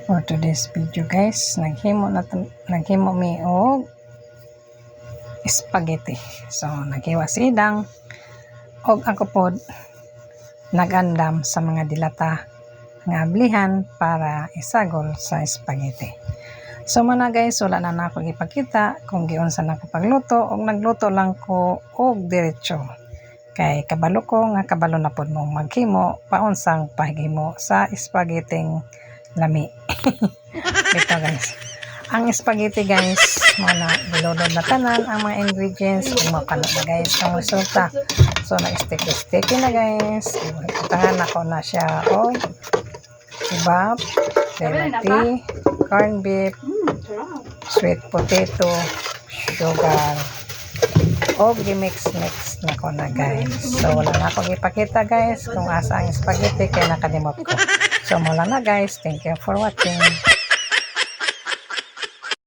For today's video guys, naghimo mi og spaghetti. So naghiwa si Idang og ako pod nagandam sa mga dilata nga ablihan para isagol sa spaghetti. So mana guys, wala na nako ipakita kung giunsa nako pagluto, og nagluto lang ko og diretso. Kay kabalo ko nga kabalo na pod mo maghimo paunsang paghimo sa spaghetti lami. Ito guys, ang spaghetti guys, mga bilodod na tanan ang mga ingredients kung makano na guys ang resulta. So nag-sticky na guys, itangan ako na siya o kebab, tea, corned beef, sweet potato, sugar, o gimix na ko na guys. So wala na akong ipakita guys kung asa ang spaghetti kaya nakalimot ko. So mula na guys, thank you for watching.